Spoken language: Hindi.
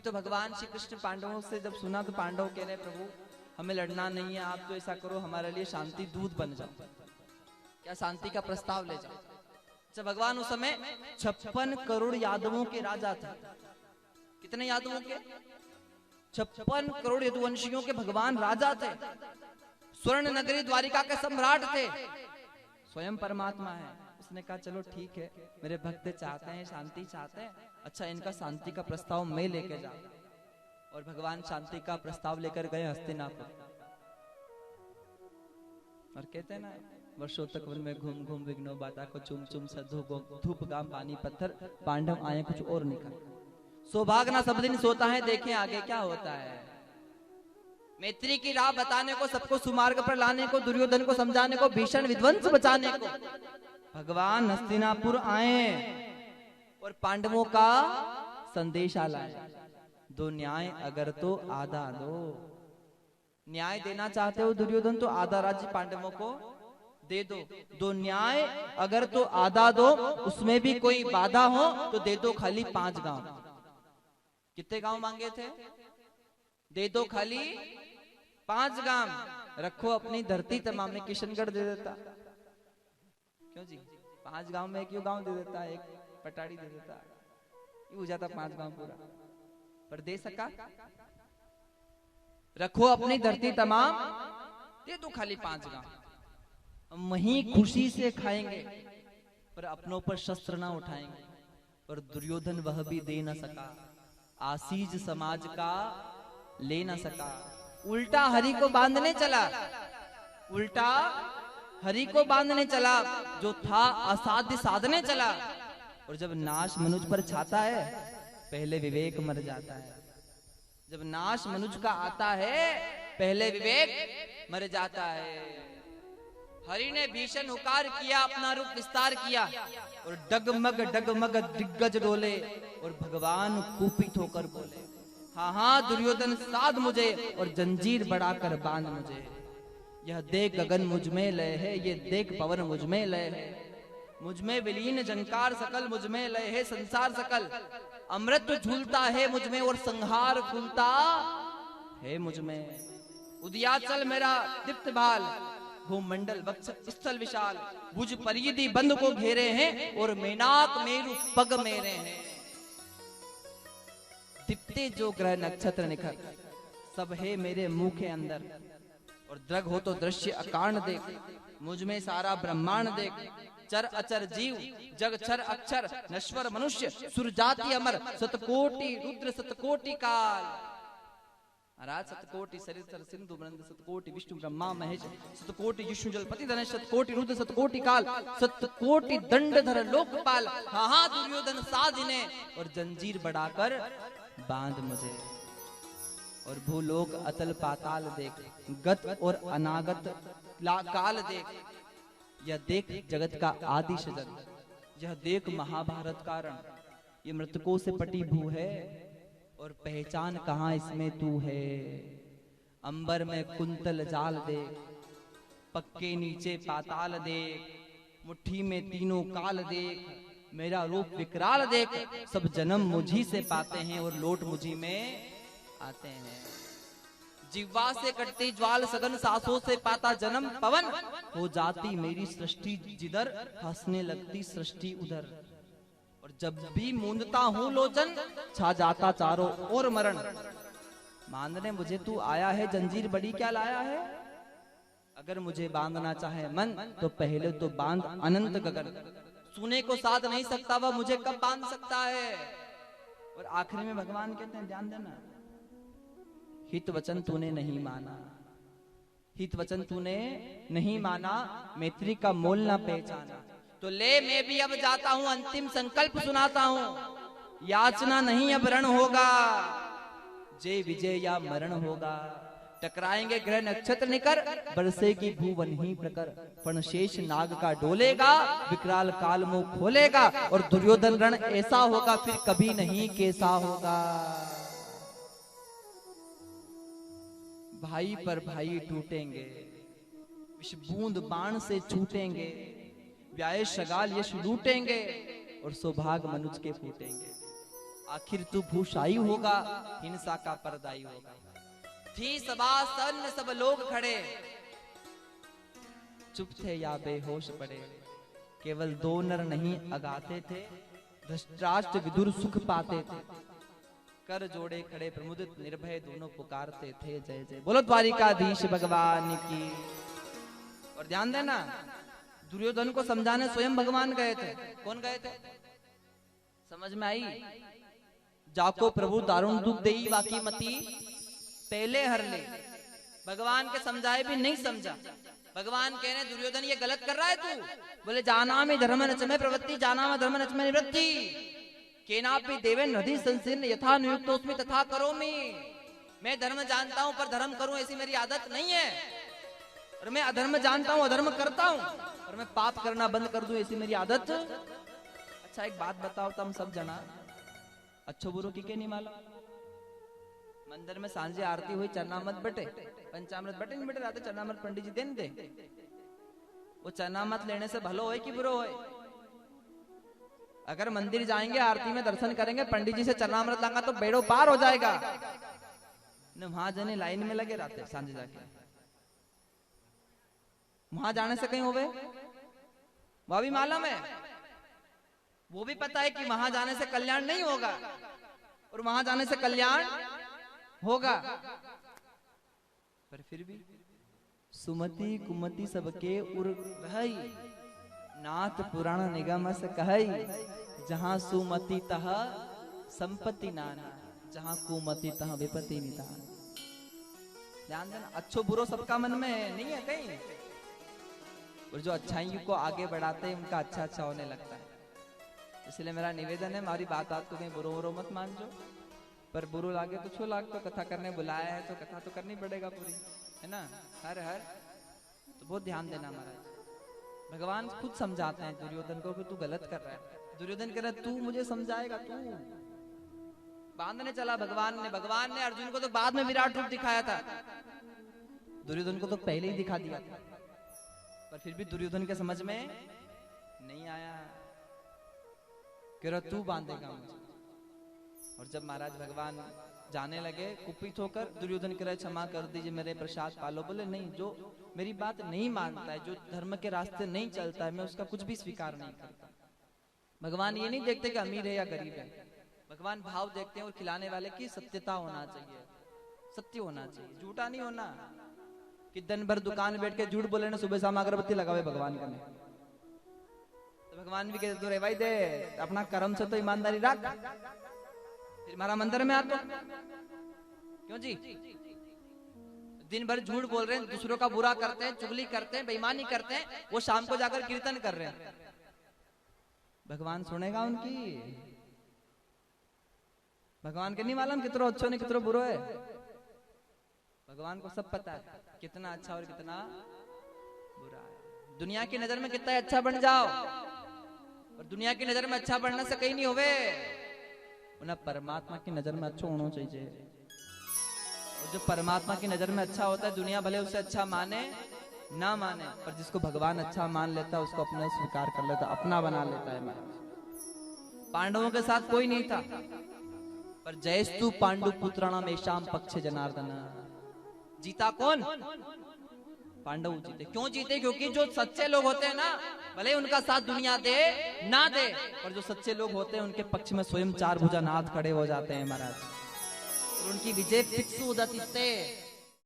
तो भगवान श्री कृष्ण पांडवों से जब सुना तो पांडव कह रहे प्रभु हमें लड़ना नहीं है, आप तो ऐसा करो हमारे लिए शांति दूत बन जाओ, क्या शांति का प्रस्ताव ले जाओ। जब भगवान उस समय 56 करोड़ यादवों के राजा थे। कितने यादवों के? 56 करोड़ यदुवंशियों के भगवान राजा थे। स्वर्ण नगरी द्वारिका के सम्राट थे। स्वयं परमात्मा है। उसने कहा चलो ठीक है, मेरे भक्त चाहते हैं शांति चाहते हैं, अच्छा इनका शांति का प्रस्ताव मैं लेके जाऊं। और भगवान शांति का प्रस्ताव लेकर गए हस्तिनापुर। और कहते हैं ना वर्षों तक वन में घूम घूम विघ्नो बाता को चुम चुम सधु धूप गाम पानी पत्थर, पांडव आए कुछ और निकल। सौभाग्य ना सब दिन सोता है, देखें आगे क्या होता है। मैत्री की राह बताने को, सबको सुमार्ग पर लाने को, दुर्योधन को समझाने को, भीषण विध्वंस बचाने को भगवान हस्तिनापुर आए और पांडवों का संदेशा लाए। दो न्याय अगर तो आधा दो। न्याय देना चाहते हो दुर्योधन तो आधा राज्य पांडवों को दे दो। दो न्याय अगर तो आधा दो, उसमें भी कोई बाधा हो तो दे दो खाली 5 गांव। कितने गांव मांगे थे? दे दो खाली 5 गांव। रखो अपनी धरती तमाम में किशनगढ़ दे देता। क्यों जी? 5 गांव में क्यों गांव दे देता, एक पटाड़ी दे देता, ये हो जाता 5 गांव पूरा। पर दे सका? रखो अपनी धरती तमाम, दे दो खाली 5 गांव। वहीं खुशी से खाएंगे पर अपनों पर शस्त्र ना उठाएंगे। पर दुर्योधन वह भी दे न सका, आसीज समाज का ले न सका। उल्टा हरि को बांधने चला, उल्टा हरि को बांधने चला, जो था असाध्य साधने चला। और जब नाश मनुष्य पर छाता है पहले विवेक मर जाता है। जब नाश मनुष्य का आता है पहले विवेक मर जाता है। हरि ने भीषण हुकार किया, अपना रूप विस्तार किया और डगमग दिग्गज डोले और भगवान कुपित होकर बोले, हाँ हाँ दुर्योधन साध मुझे और जंजीर बढ़ाकर बांध मुझे। यह देख गगन मुझ में लय है, ये देख पवन मुझ में लय है। मुझ में विलीन झंकार सकल, मुझ में लय है संसार सकल। अमृत झूलता है मुझ में और संहार फूलता है मुझ में। उदयाचल मेरा दीप्त भाल, भूमंडल वक्ष स्थल विशाल। भुज परिधि बंद को घेरे हैं और मेनाक मेरु पग मेरे हैं। दीप्ते जो ग्रह नक्षत्र निखर, सब है मेरे मुंह के अंदर। और द्रग हो तो दृश्य अकारण देख, मुझ में सारा ब्रह्मांड देख। चर अचर जीव जग छर अक्षर, नश्वर मनुष्य सुर जाति अमर। सतकोटि रुद्र सतकोटि काल, महाराज सतकोटि सरिसर सिंधु ब्रंद। सतकोटि विष्णु ब्रह्मा महेश, सतकोटि विष्णु जलपति धनेश। सतकोटि रुद्र सतकोटि काल, सतकोटि दंडधर लोकपाल। हाँ हाँ दुर्योधन साधिने और जंजीर बढ़ाकर बांध मुझे। और भूलोक अतल पाताल देख, गत और अनागत काल देख। यह देख जगत का आदि सजन, यह देख महाभारत कारण। ये मृतकों से पटी भू है और पहचान कहाँ इसमें तू है। अंबर में कुंतल जाल देख, पक्के नीचे पाताल देख। मुट्ठी में तीनों काल देख, मेरा रूप विकराल देख। सब जन्म मुझी से पाते हैं और लौट मुझी में आते हैं। जिह्वा से कटती ज्वाल सघन, सांसों से पाता जन्म पवन। हो जाती मेरी सृष्टि जिधर, हंसने लगती सृष्टि उधर। और जब भी मूंदता हूँ लोचन, छा जाता चारों ओर मरण। बांधने मुझे तू आया है, जंजीर बड़ी क्या लाया है। अगर मुझे बांधना चाहे मन तो पहले तो बांध अनंत गगन। सुने को साध नहीं सकता वह मुझे कब बांध सकता है। और आखिरी में भगवान कहते हैं ध्यान देना, हित वचन तूने नहीं माना, हित वचन तूने नहीं माना, मैत्री का मोल ना पहचाना। तो ले मैं भी अब जाता हूं, अंतिम संकल्प सुनाता हूं। याचना नहीं अब रण होगा, जय विजय या मरण होगा। टकराएंगे ग्रह नक्षत्र निकर, बरसे की भूवन ही प्रकर। फणशेष नाग का डोलेगा, विकराल काल मुंह खोलेगा। और दुर्योधन रण ऐसा होगा फिर कभी नहीं कैसा होगा। भाई पर भाई टूटेंगे, विष बूंद बाण से छूटेंगे। व्याय शगाल यश लूटेंगे और सौभाग्य मनुष्य के फूटेंगे। आखिर तू भूषाई होगा, हिंसा का परदाई होगा। थी सभासन सब लोग खड़े, चुप थे या बेहोश पड़े। केवल 2 नर नहीं अगाते थे, धृतराष्ट्र विदुर सुख पाते थे। कर जोड़े खड़े प्रमुदित निर्भय, दोनों पुकारते थे जय जय। बोलो द्वारिकाधीश भगवान की। और ध्यान देना, दुर्योधन को समझाने स्वयं भगवान गए थे। कौन गए थे? समझ में आई? जाको प्रभु दारुण दुख देई वाकी मती, पहले हर ले। भगवान के समझाए भी नहीं समझा। भगवान कह रहे दुर्योधन ये गलत कर रहा है तू। बोले जाना में धर्म नच में प्रवृत्ति, जाना में धर्म नच में निवृत्ति। केनापि देवेन हृदय संशीर्ण यथा नियुक्त उसमें तथा करोमि। मैं धर्म जानता हूं पर धर्म करूं ऐसी मेरी आदत नहीं है। और मैं अधर्म जानता हूं, अधर्म करता हूं, और मैं पाप करना बंद कर दूं ऐसी मेरी आदत। अच्छा एक बात बताओ, तुम सब जना अच्छो बुरो की के नहीं मालूम? मंदिर में सांझे आरती हुई, चरनामत बटे, पंचामृत बटे नहीं बटे, रात चरनामत पंडित जी देन दे। वो चरनामत लेने से भलो होए कि बुरो होए? अगर मंदिर जाएंगे, आरती में दर्शन करेंगे, पंडित जी से चरनामृत लांगा तो बेड़ो पार हो जाएगा। न वहां जाने लाइन में लगे रहते सांझे जाके, वहां जाने से कहीं होवे? वह भी मालूम है, वो भी पता है कि वहां जाने से कल्याण नहीं होगा और वहां जाने से कल्याण होगा। पर फिर भी सुमति कुमति सबके उर रहई, नाथ पुराण निगम से कहई। जहां सुमति तह संपत्ति नाना, जहां कुमति तह विपत्ति निदान। ध्यान देना, अच्छो बुरो सबका मन में नहीं है कहीं, और जो अच्छाइयों को आगे बढ़ाते हैं उनका अच्छा अच्छा होने लगता है। इसलिए मेरा निवेदन है, हमारी बात को कहीं बुरो बुरो मत मान जो, पर बुरो लागे तो छो लाग। तो कथा करने बुलाया है तो कथा तो करनी पड़ेगा पूरी, है ना? हर हर तो बहुत ध्यान देना महाराज। भगवान खुद समझाते हैं दुर्योधन को कि तू गलत कर रहा है। दुर्योधन कह रहा है तू मुझे समझाएगा? तू बांधने चला भगवान ने अर्जुन को तो बाद में विराट रूप दिखाया था, दुर्योधन को तो पहले ही दिखा दिया था। पर फिर भी दुर्योधन के समझ में नहीं आया, कह रहा तू बांधेगा मुझे। और जब महाराज भगवान जाने लगे कुपित होकर, दुर्योधन कह रहा क्षमा कर दीजिए, मेरे प्रसाद पालो। बोले नहीं, जो मेरी बात नहीं मानता है, जो धर्म के रास्ते नहीं चलता है, मैं उसका कुछ भी स्वीकार नहीं करता। भगवान ये नहीं देखते कि अमीर है या गरीब है, भगवान भाव देखते हैं। और खिलाने वाले की सत्यता होना चाहिए, सत्य होना चाहिए, झूठा नहीं होना कि दिन भर दुकान बैठ के झूठ बोले ना, सुबह शाम अगरबत्ती लगावे भगवान का नहीं। तो भगवान भी कहते रे भाई दे, अपना कर्म से तो ईमानदारी रख, फिर हमारा मंदिर में आ तो क्यों जी? दिन भर झूठ बोल रहे हैं, दूसरों का बुरा करते हैं, चुगली करते हैं, बेईमानी करते हैं, वो शाम को जाकर कीर्तन कर रहे हैं। भगवान सुनेगा उनकी? भगवान के नहीं मालूम कितना अच्छा नहीं कितना बुरा है? भगवान को सब पता है कितना अच्छा और कितना बुरा है। दुनिया की नजर में कितना अच्छा बन जाओ, और दुनिया की नजर में अच्छा बनने से कहीं नहीं होवे, उन्हें परमात्मा की नजर में अच्छा होना चाहिए। और जो परमात्मा की नजर में अच्छा होता है, दुनिया भले उसे अच्छा माने ना माने, पर जिसको भगवान अच्छा मान लेता है उसको अपना स्वीकार कर लेता, अपना बना लेता है। महाराज पांडवों के साथ कोई नहीं था, पर जयस्तु पांडु पुत्राणाम एषाम पक्षे जनार्दन। जीता कौन? पांडव जीते। क्यों जीते? क्योंकि जो सच्चे लोग होते हैं ना, भले उनका साथ दुनिया दे ना दे, पर जो सच्चे लोग होते हैं उनके पक्ष में स्वयं 4 भुजा नाथ खड़े हो जाते हैं महाराज, और उनकी विजय फिक्स हो जाती है।